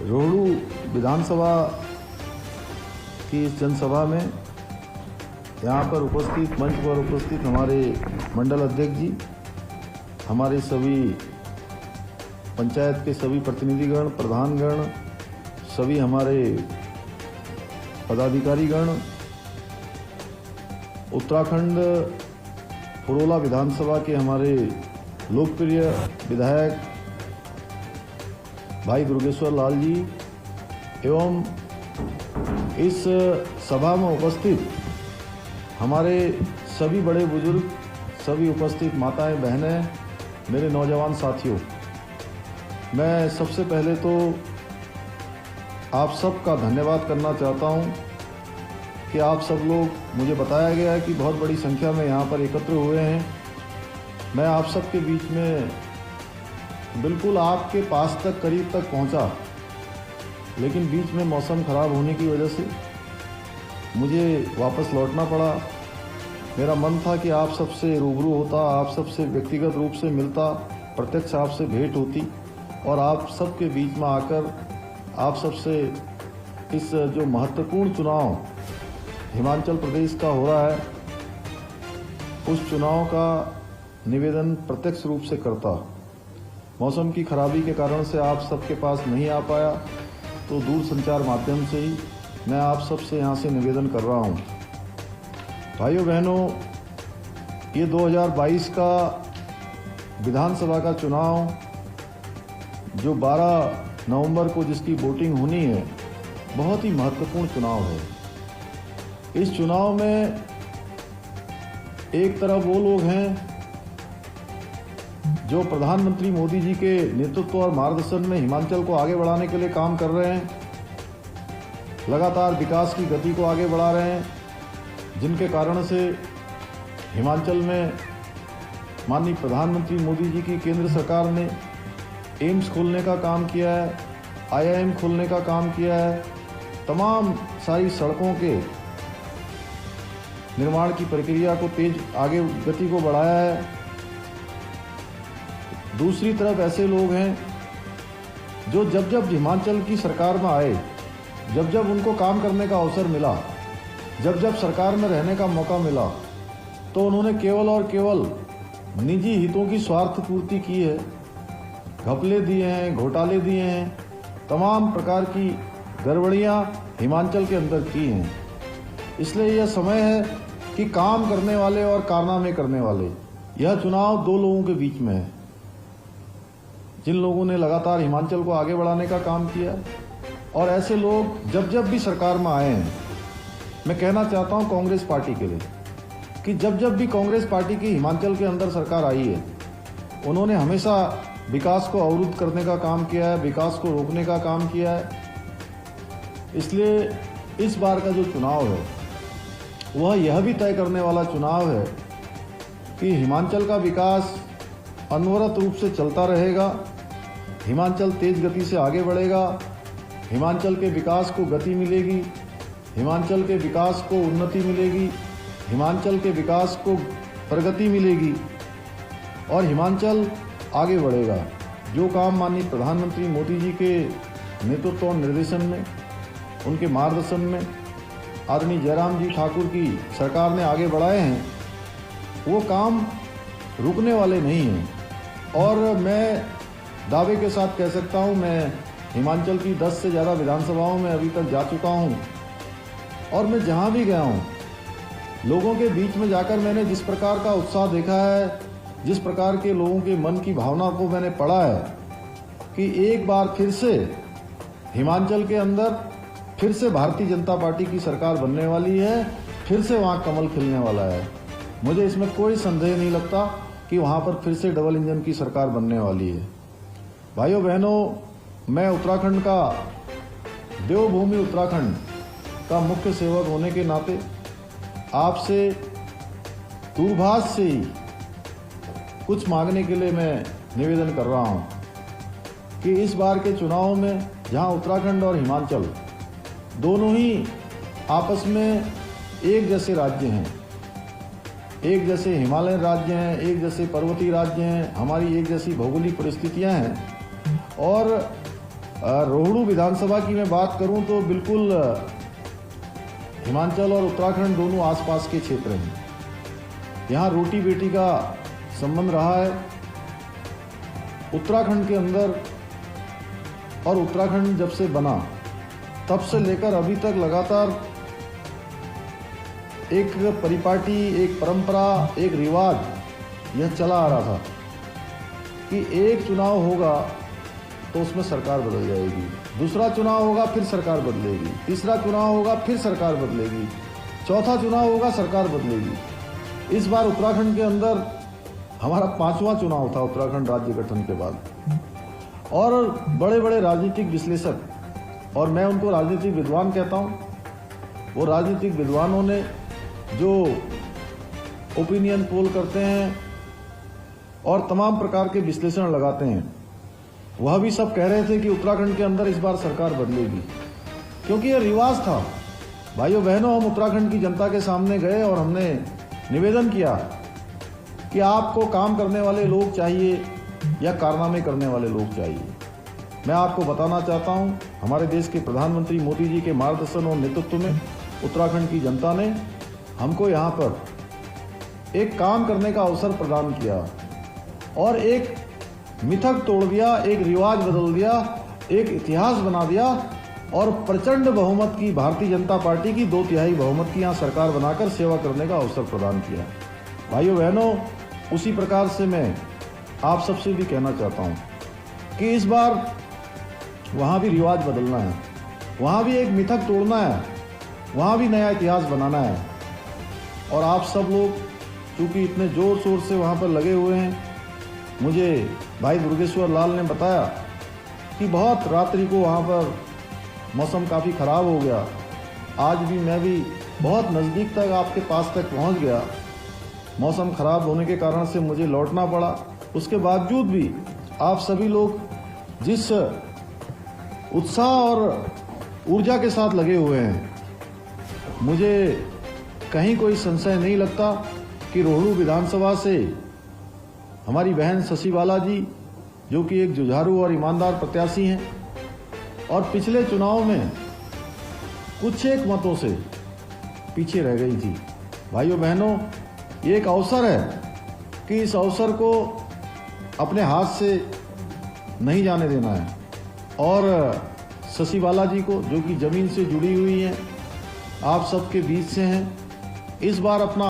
रोहड़ू विधानसभा की इस जनसभा में यहाँ पर उपस्थित, मंच पर उपस्थित हमारे मंडल अध्यक्ष जी, हमारे सभी पंचायत के सभी प्रतिनिधिगण, प्रधानगण, सभी हमारे पदाधिकारीगण, उत्तराखंड पुरोला विधानसभा के हमारे लोकप्रिय विधायक भाई दुर्गेश्वर लाल जी एवं इस सभा में उपस्थित हमारे सभी बड़े बुजुर्ग, सभी उपस्थित माताएं, बहनें, मेरे नौजवान साथियों, मैं सबसे पहले तो आप सब का धन्यवाद करना चाहता हूं कि आप सब लोग, मुझे बताया गया है कि बहुत बड़ी संख्या में यहाँ पर एकत्र हुए हैं। मैं आप सब के बीच में बिल्कुल आपके पास तक, करीब तक पहुँचा, लेकिन बीच में मौसम ख़राब होने की वजह से मुझे वापस लौटना पड़ा। मेरा मन था कि आप सबसे रूबरू होता, आप सबसे व्यक्तिगत रूप से मिलता, प्रत्यक्ष आपसे भेंट होती और आप सबके बीच में आकर आप सबसे इस जो महत्वपूर्ण चुनाव हिमाचल प्रदेश का हो रहा है, उस चुनाव का निवेदन प्रत्यक्ष रूप से करता। मौसम की खराबी के कारण से आप सबके पास नहीं आ पाया, तो दूर संचार माध्यम से ही मैं आप सबसे यहाँ से निवेदन कर रहा हूँ। भाइयों बहनों, ये 2022 का विधानसभा का चुनाव जो 12 नवंबर को जिसकी वोटिंग होनी है, बहुत ही महत्वपूर्ण चुनाव है। इस चुनाव में एक तरफ वो लोग हैं जो प्रधानमंत्री मोदी जी के नेतृत्व और मार्गदर्शन में हिमाचल को आगे बढ़ाने के लिए काम कर रहे हैं, लगातार विकास की गति को आगे बढ़ा रहे हैं, जिनके कारण से हिमाचल में माननीय प्रधानमंत्री मोदी जी की केंद्र सरकार ने एम्स खोलने का काम किया है, IIM खोलने का काम किया है, तमाम सारी सड़कों के निर्माण की प्रक्रिया को तेज आगे गति को बढ़ाया है। दूसरी तरफ ऐसे लोग हैं जो जब जब हिमाचल की सरकार में आए, जब जब उनको काम करने का अवसर मिला, जब जब सरकार में रहने का मौका मिला, तो उन्होंने केवल और केवल निजी हितों की स्वार्थ पूर्ति की है, घपले दिए हैं, घोटाले दिए हैं, तमाम प्रकार की गड़बड़ियां हिमाचल के अंदर की हैं। इसलिए यह समय है कि काम करने वाले और कारनामे करने वाले, यह चुनाव दो लोगों के बीच में है, जिन लोगों ने लगातार हिमाचल को आगे बढ़ाने का काम किया। और ऐसे लोग जब जब भी सरकार में आए हैं, मैं कहना चाहता हूं कांग्रेस पार्टी के लिए कि जब जब भी कांग्रेस पार्टी की हिमाचल के अंदर सरकार आई है, उन्होंने हमेशा विकास को अवरुद्ध करने का काम किया है, विकास को रोकने का काम किया है। इसलिए इस बार का जो चुनाव है वह यह भी तय करने वाला चुनाव है कि हिमाचल का विकास अनवरत रूप से चलता रहेगा, हिमाचल तेज गति से आगे बढ़ेगा, हिमाचल के विकास को गति मिलेगी, हिमाचल के विकास को उन्नति मिलेगी, हिमाचल के विकास को प्रगति मिलेगी और हिमाचल आगे बढ़ेगा। जो काम माननीय प्रधानमंत्री मोदी जी के नेतृत्व और निर्देशन में, उनके मार्गदर्शन में आदरणीय जयराम जी ठाकुर की सरकार ने आगे बढ़ाए हैं, वो काम रुकने वाले नहीं हैं। और मैं दावे के साथ कह सकता हूँ, मैं हिमाचल की 10 से ज़्यादा विधानसभाओं में अभी तक जा चुका हूँ और मैं जहाँ भी गया हूँ, लोगों के बीच में जाकर मैंने जिस प्रकार का उत्साह देखा है, जिस प्रकार के लोगों के मन की भावना को मैंने पढ़ा है कि एक बार फिर से हिमाचल के अंदर फिर से भारतीय जनता पार्टी की सरकार बनने वाली है, फिर से वहाँ कमल खिलने वाला है। मुझे इसमें कोई संदेह नहीं लगता कि वहाँ पर फिर से डबल इंजन की सरकार बनने वाली है। भाइयों बहनों, मैं उत्तराखंड का, देवभूमि उत्तराखंड का मुख्य सेवक होने के नाते आपसे दूरभाष से ही कुछ मांगने के लिए मैं निवेदन कर रहा हूँ कि इस बार के चुनाव में, जहाँ उत्तराखंड और हिमाचल दोनों ही आपस में एक जैसे राज्य हैं, एक जैसे हिमालयन राज्य हैं, एक जैसे पर्वतीय राज्य हैं, हमारी एक जैसी भौगोलिक परिस्थितियां हैं, और रोहड़ू विधानसभा की मैं बात करूं तो बिल्कुल हिमाचल और उत्तराखंड दोनों आसपास के क्षेत्र हैं। यहाँ रोटी बेटी का संबंध रहा है। उत्तराखंड के अंदर और उत्तराखंड जब से बना तब से लेकर अभी तक लगातार एक परिपाटी, एक परंपरा, एक रिवाज यह चला आ रहा था कि एक चुनाव होगा तो उसमें सरकार बदल जाएगी, दूसरा चुनाव होगा फिर सरकार बदलेगी, तीसरा चुनाव होगा फिर सरकार बदलेगी, चौथा चुनाव होगा सरकार बदलेगी। इस बार उत्तराखंड के अंदर हमारा 5वां चुनाव था उत्तराखंड राज्य गठन के बाद। और बड़े बड़े राजनीतिक विश्लेषक, और मैं उनको राजनीतिक विद्वान कहता हूँ, वो राजनीतिक विद्वानों ने जो ओपिनियन पोल करते हैं और तमाम प्रकार के विश्लेषण लगाते हैं, वह भी सब कह रहे थे कि उत्तराखंड के अंदर इस बार सरकार बदलेगी, क्योंकि यह रिवाज था। भाइयों बहनों, हम उत्तराखंड की जनता के सामने गए और हमने निवेदन किया कि आपको काम करने वाले लोग चाहिए या कारनामे करने वाले लोग चाहिए। मैं आपको बताना चाहता हूं, हमारे देश के प्रधानमंत्री मोदी जी के मार्गदर्शन और नेतृत्व में उत्तराखंड की जनता ने हमको यहाँ पर एक काम करने का अवसर प्रदान किया और एक मिथक तोड़ दिया, एक रिवाज बदल दिया, एक इतिहास बना दिया और प्रचंड बहुमत की भारतीय जनता पार्टी की 2/3 बहुमत की यहाँ सरकार बनाकर सेवा करने का अवसर प्रदान किया। भाइयों बहनों, उसी प्रकार से मैं आप सबसे भी कहना चाहता हूँ कि इस बार वहाँ भी रिवाज बदलना है, वहाँ भी एक मिथक तोड़ना है, वहाँ भी नया इतिहास बनाना है। और आप सब लोग चूँकि इतने ज़ोर शोर से वहाँ पर लगे हुए हैं, मुझे भाई दुर्गेश्वर लाल ने बताया कि बहुत रात्रि को वहाँ पर मौसम काफ़ी ख़राब हो गया। आज भी मैं भी बहुत नज़दीक तक आपके पास तक पहुँच गया, मौसम ख़राब होने के कारण से मुझे लौटना पड़ा। उसके बावजूद भी आप सभी लोग जिस उत्साह और ऊर्जा के साथ लगे हुए हैं, मुझे कहीं कोई संशय नहीं लगता कि रोहड़ू विधानसभा से हमारी बहन शशि बाला जी, जो कि एक जुझारू और ईमानदार प्रत्याशी हैं और पिछले चुनाव में कुछ एक मतों से पीछे रह गई थी। भाइयों बहनों, ये एक अवसर है कि इस अवसर को अपने हाथ से नहीं जाने देना है और शशि बाला जी को, जो कि ज़मीन से जुड़ी हुई हैं, आप सबके बीच से हैं, इस बार अपना